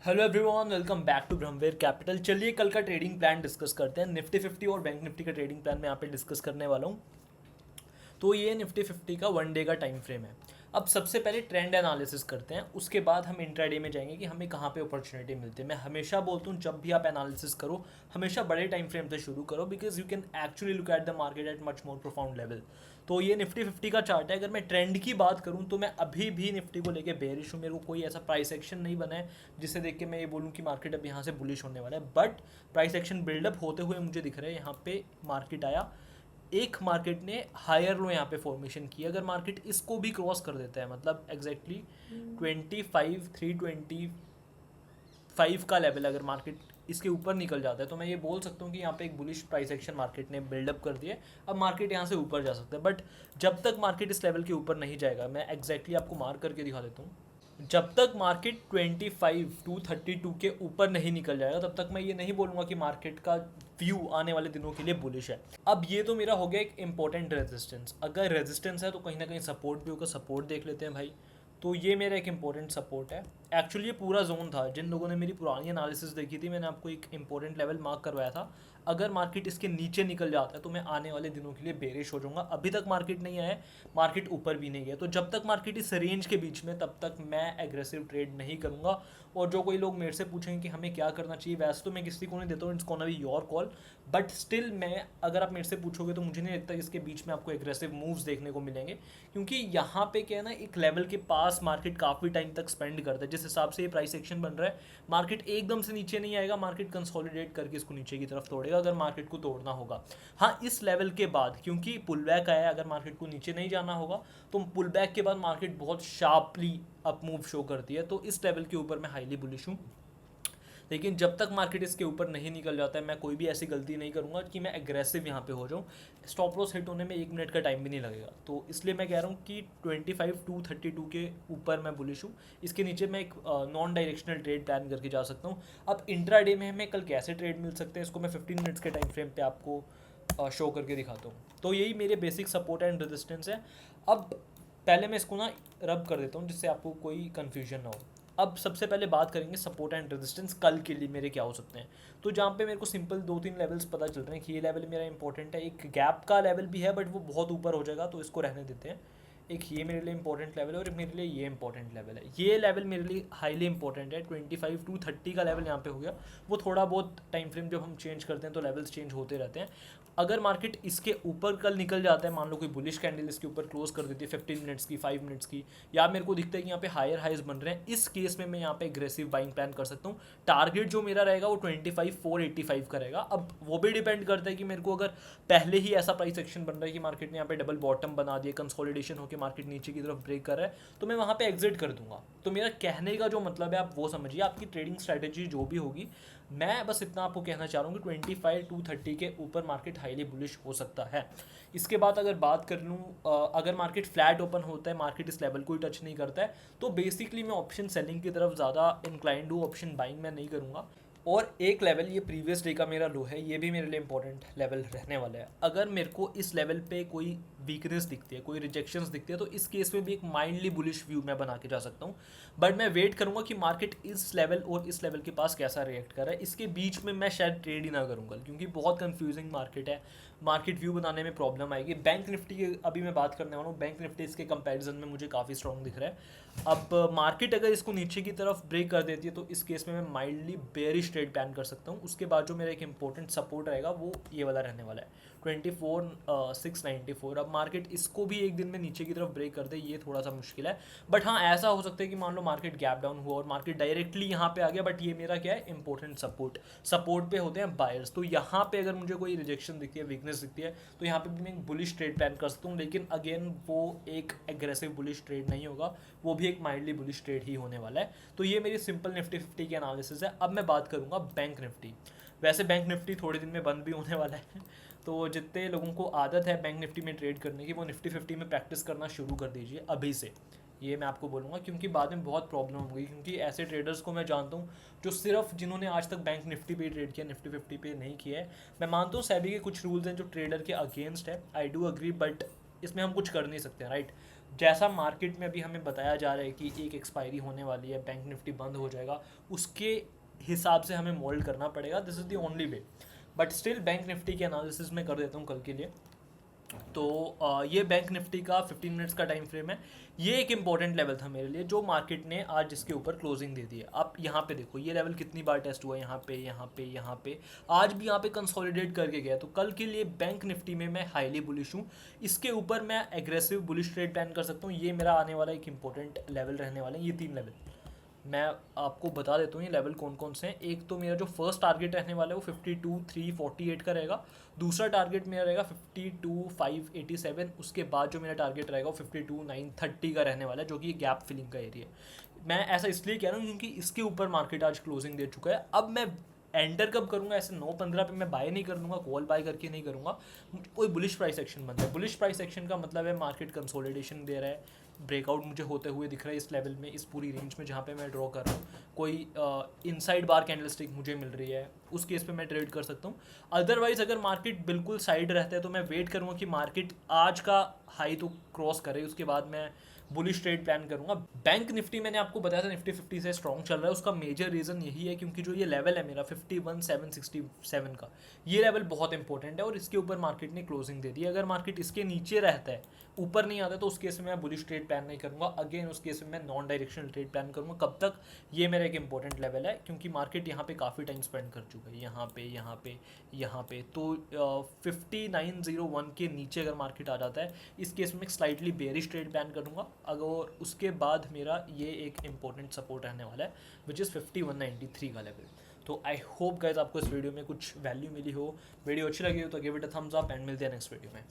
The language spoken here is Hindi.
Hello everyone, welcome back to ब्रह्मवेर कैपिटल। चलिए कल का ट्रेडिंग प्लान डिस्कस करते हैं। निफ्टी 50 और बैंक निफ्टी का ट्रेडिंग प्लान मैं यहाँ पे डिस्कस करने वाला हूँ। तो ये निफ्टी 50 का 1 डे का टाइम फ्रेम है। अब सबसे पहले ट्रेंड एनालिसिस करते हैं, उसके बाद हम इंट्राडे में जाएंगे कि हमें कहाँ पे अपॉर्चुनिटी मिलती है। मैं हमेशा बोलता हूँ जब भी आप एनालिसिस करो हमेशा बड़े टाइम फ्रेम से शुरू करो, because you can actually look at the market at much more profound level. तो ये निफ्टी 50 का चार्ट है। अगर मैं ट्रेंड की बात करूँ तो मैं अभी भी निफ्टी को लेके बेरिश हूँ। मेरे को कोई ऐसा प्राइस एक्शन नहीं बना है जिससे देख के मैं ये बोलूँ कि मार्केट अब यहाँ से बुलिश होने वाला है, बट प्राइस एक्शन बिल्डअप होते हुए मुझे दिख रहा है। यहाँ पे मार्केट आया, एक मार्केट ने हायर लो यहाँ पे फॉर्मेशन की। अगर मार्केट इसको भी क्रॉस कर देता है, मतलब एग्जैक्टली 25,325 का लेवल, अगर मार्केट इसके ऊपर निकल जाता है तो मैं ये बोल सकता हूँ कि यहाँ पे एक बुलिश प्राइस एक्शन मार्केट ने बिल्डअप कर दिया है। अब मार्केट यहाँ से ऊपर जा सकता है, बट जब तक मार्केट इस लेवल के ऊपर नहीं जाएगा, मैं एग्जैक्टली आपको मार्क करके दिखा देता हूँ। जब तक मार्केट 25,232 के ऊपर नहीं निकल जाएगा तब तक मैं ये नहीं बोलूँगा कि मार्केट का व्यू आने वाले दिनों के लिए बुलिश है। अब ये तो मेरा हो गया एक इंपॉर्टेंट रेजिस्टेंस। अगर रेजिस्टेंस है तो कहीं ना कहीं सपोर्ट भी होगा। सपोर्ट देख लेते हैं भाई। तो ये मेरा एक इंपॉर्टेंट सपोर्ट है। एक्चुअली ये पूरा जोन था। जिन लोगों ने मेरी पुरानी एनालिसिस देखी थी, मैंने आपको एक इंपॉर्टेंट लेवल मार्क करवाया था। अगर मार्केट इसके नीचे निकल जाता है तो मैं आने वाले दिनों के लिए बेरिश हो जाऊंगा। अभी तक मार्केट नहीं आया है, मार्केट ऊपर भी नहीं गया, तो जब तक मार्केट इस रेंज के बीच में तब तक मैं एग्रेसिव ट्रेड नहीं करूंगा। और जो कोई लोग मेरे से पूछेंगे कि हमें क्या करना चाहिए, वैसे तो मैं किसी को नहीं देता हूँ, it's gonna be your call. But still मैं, अगर आप मेरे से पूछोगे तो मुझे नहीं लगता इसके बीच में आपको एग्रेसिव मूव्स देखने को मिलेंगे, क्योंकि यहाँ पे क्या है ना, एक लेवल के पास मार्केट काफ़ी टाइम तक स्पेंड करता है। जिस हिसाब से ये प्राइस एक्शन बन रहा है, मार्केट एकदम से नीचे नहीं आएगा, मार्केट कंसोलिडेट करके इसको नीचे की तरफ तोड़ेगा अगर मार्केट को तोड़ना होगा। हाँ, इस लेवल के बाद, क्योंकि पुल बैक आया है, अगर मार्केट को नीचे नहीं जाना होगा तो पुल बैक के बाद मार्केट बहुत शार्पली अप मूव शो करती है। तो इस लेवल के ऊपर मैं हाईली बुलिश हूँ। लेकिन जब तक मार्केट इसके ऊपर नहीं निकल जाता है, मैं कोई भी ऐसी गलती नहीं करूंगा कि मैं एग्रेसिव यहाँ पे हो जाऊँ। स्टॉप लॉस हिट होने में 1 मिनट का टाइम भी नहीं लगेगा। तो इसलिए मैं कह रहा हूँ कि 25,232 के ऊपर मैं बुलिश हूँ। इसके नीचे मैं एक नॉन डायरेक्शनल ट्रेड प्लान करके जा सकता हूँ। अब इंट्रा डे में हमें कल कैसे ट्रेड मिल सकते हैं, इसको मैं 15 मिनट्स के टाइम फ्रेम पे आपको शो करके दिखाता हूँ। तो यही मेरे बेसिक सपोर्ट एंड रेजिस्टेंस है। अब पहले मैं इसको ना रब कर देता हूँ जिससे आपको कोई कन्फ्यूजन ना हो। अब सबसे पहले बात करेंगे सपोर्ट एंड रेजिस्टेंस कल के लिए मेरे क्या हो सकते हैं। तो जहाँ पे मेरे को सिंपल 2-3 लेवल्स पता चल रहे हैं कि ये लेवल मेरा इंपॉर्टेंट है। एक गैप का लेवल भी है, बट वो बहुत ऊपर हो जाएगा तो इसको रहने देते हैं। एक ये मेरे लिए इंपॉर्टेंट लेवल है और मेरे लिए ये इंपॉर्टेंट लेवल है। ये लेवल मेरे लिए हाईली इंपॉर्टेंट है। 25,230 का लेवल यहाँ पे हो गया। वो थोड़ा बहुत टाइम फ्रेम जब हम चेंज करते हैं तो लेवल्स चेंज होते रहते हैं। अगर मार्केट इसके ऊपर कल निकल जाता है, मान लो कोई बुलिश कैंडल इसके ऊपर क्लोज कर देती है 15 मिनट्स की, 5 मिनट्स की, या मेरे को दिखता है कि यहाँ पे हायर हाइज बन रहे हैं, इस केस में मैं यहाँ पे एग्रेसिव बाइंग प्लान कर सकता हूँ। टारगेट जो मेरा रहेगा वो 25,485 का रहेगा। अब वो भी डिपेंड करता है कि मेरे को अगर पहले ही ऐसा प्राइस एक्शन बन रहा है कि मार्केट ने यहाँ पे डबल बॉटम बना दिया, कंसोलिडेशन होकर मार्केट नीचे की तरफ ब्रेक कर रहा है, तो मैं वहाँ पे एग्जिट कर दूंगा। तो मेरा कहने का जो मतलब है आप वो समझिए। आपकी ट्रेडिंग स्ट्रैटेजी जो भी होगी, मैं बस इतना आपको कहना चाह रहा हूँ कि 25,230 के ऊपर मार्केट हाईली बुलिश हो सकता है। इसके बाद अगर बात कर लूँ, अगर मार्केट फ्लैट ओपन होता है, मार्केट इस लेवल को ही टच नहीं करता है, तो बेसिकली मैं ऑप्शन सेलिंग की तरफ ज़्यादा इंक्लाइंड हूँ। ऑप्शन बाइंग मैं नहीं करूँगा। और एक लेवल, ये प्रीवियस डे का मेरा लो है, ये भी मेरे लिए इंपॉर्टेंट लेवल रहने वाला है। अगर मेरे को इस लेवल पे कोई वीकनेस दिखती है, कोई रिजेक्शंस दिखती है, तो इस केस में भी एक माइंडली बुलिश व्यू मैं बना के जा सकता हूँ। बट मैं वेट करूँगा कि मार्केट इस लेवल और इस लेवल के पास कैसा रिएक्ट कर रहा है। इसके बीच में मैं शायद ट्रेड ही ना करूँगा, क्योंकि बहुत कंफ्यूजिंग मार्केट है। मार्केट व्यू बनाने में प्रॉब्लम आएगी। बैंक निफ्टी की अभी मैं बात करने वाला हूँ। बैंक निफ्टी इसके कंपैरिजन में मुझे काफ़ी स्ट्रॉन्ग दिख रहा है। अब मार्केट अगर इसको नीचे की तरफ ब्रेक कर देती है तो इस केस में मैं माइल्डली बेरिश ट्रेड प्लान कर सकता हूँ। उसके बाद जो मेरा एक इंपॉर्टेंट सपोर्ट रहेगा वो ये वाला रहने वाला है, 24,694। अब मार्केट इसको भी एक दिन में नीचे की तरफ ब्रेक कर दे, ये थोड़ा सा मुश्किल है। बट हाँ, ऐसा हो सकता है कि मान लो मार्केट गैप डाउन हुआ और मार्केट डायरेक्टली यहाँ पे आ गया, बट ये मेरा क्या है, इंपॉर्टेंट सपोर्ट। सपोर्ट पे होते हैं बायर्स, तो यहाँ पे अगर मुझे कोई रिजेक्शन दिखती है, वीकनेस दिखती है, तो यहाँ पे भी मैं एक बुलिश ट्रेड प्लान कर सकता हूँ। लेकिन अगेन वो एक एग्रेसिव बुलिश ट्रेड नहीं होगा, वो भी एक माइल्डली बुलिश ट्रेड ही होने वाला है। तो ये मेरी सिंपल निफ्टी 50 की एनालिसिस है। अब मैं बात करूँगा बैंक निफ्टी। वैसे बैंक निफ्टी थोड़े दिन में बंद भी होने वाला है, तो जितने लोगों को आदत है बैंक निफ्टी में ट्रेड करने की, वो निफ्टी 50 में प्रैक्टिस करना शुरू कर दीजिए अभी से। ये मैं आपको बोलूँगा, क्योंकि बाद में बहुत प्रॉब्लम होगी। क्योंकि ऐसे ट्रेडर्स को मैं जानता हूँ जो सिर्फ, जिन्होंने आज तक बैंक निफ्टी पे ट्रेड किया, निफ्टी 50 पे नहीं किया है। मैं मानता हूँ सेबी के कुछ रूल्स हैं जो ट्रेडर के अगेंस्ट है, आई डू अग्री, बट इसमें हम कुछ कर नहीं सकते, राइट। जैसा मार्केट में अभी हमें बताया जा रहा है कि एक एक्सपायरी होने वाली है, बैंक निफ्टी बंद हो जाएगा, उसके हिसाब से हमें मोल्ड करना पड़ेगा। This is the only way. But still bank Nifty के एनालिसिस में कर देता हूँ कल के लिए। तो ये बैंक निफ्टी का 15 मिनट्स का टाइम फ्रेम है। ये एक इंपॉर्टेंट लेवल था मेरे लिए, जो मार्केट ने आज इसके ऊपर क्लोजिंग दे दी है। आप यहाँ पे देखो ये लेवल कितनी बार टेस्ट हुआ है, यहाँ पे, यहाँ पे, यहाँ पे, आज भी यहाँ पे कंसोलिडेट करके गया। तो कल के लिए बैंक निफ्टी में मैं हाईली बुलिश हूँ। इसके ऊपर मैं एग्रेसिव बुलिश ट्रेड प्लान कर सकता हूँ। ये मेरा आने वाला एक इंपॉर्टेंट लेवल रहने वाला है। ये 3 लेवल मैं आपको बता देता हूँ, ये लेवल कौन कौन से हैं। एक तो मेरा जो फर्स्ट टारगेट रहने वाला है वो 52,348 का रहेगा। दूसरा टारगेट मेरा रहेगा 52,587। उसके बाद जो मेरा टारगेट रहेगा वो 52,930 का रहने वाला है, जो कि गैप फिलिंग का एरिया है। मैं ऐसा इसलिए कह रहा हूँ क्योंकि इसके ऊपर मार्केट आज क्लोजिंग दे चुका है। अब मैं एंटर कब करूँगा, ऐसे 9:15 पे मैं बाय नहीं कर दूंगा, कॉल बाय करके नहीं करूँगा। कोई बुलिश प्राइस एक्शन बनता है। बुलिश प्राइस एक्शन का मतलब है मार्केट कंसोलिडेशन दे रहा है, ब्रेकआउट मुझे होते हुए दिख रहा है इस लेवल में, इस पूरी रेंज में जहाँ पे मैं ड्रॉ कर रहा हूँ। कोई इनसाइड बार कैंडलस्टिक मुझे मिल रही है, उस केस पे मैं ट्रेड कर सकता हूँ। अदरवाइज अगर मार्केट बिल्कुल साइड रहता है तो मैं वेट करूँगा कि मार्केट आज का हाई तो क्रॉस करे, उसके बाद मैं बुलिश ट्रेड प्लान करूंगा। बैंक निफ्टी मैंने आपको बताया था निफ्टी 50 से स्ट्रॉन्ग चल रहा है। उसका मेजर रीज़न यही है क्योंकि जो ये लेवल है मेरा 51,767 का, ये लेवल बहुत इंपॉर्टेंट है और इसके ऊपर मार्केट ने क्लोजिंग दे दी। अगर मार्केट इसके नीचे रहता है, ऊपर नहीं आता, तो उस केस में मैं बुलिश ट्रेड प्लान नहीं करूंगा। अगेन उस केस में मैं नॉन डायरेक्शनल ट्रेड प्लान करूंगा। कब तक, ये मेरा एक इंपॉर्टेंट लेवल है क्योंकि मार्केट यहाँ पे काफ़ी टाइम स्पेंड कर चुका है, यहाँ पे, यहाँ पे, यहाँ पे। तो 5901 के नीचे अगर मार्केट आ जाता है, इस केस में स्लाइटली बेरिश ट्रेड प्लान करूंगा। अगर उसके बाद मेरा ये एक इंपॉर्टेंट सपोर्ट रहने वाला है विच इज़ 5193 का लेवल। तो आई होप गाइज आपको इस वीडियो में कुछ वैल्यू मिली हो। वीडियो अच्छी लगी हो तो give it a thumbs up and मिलते हैं नेक्स्ट वीडियो में।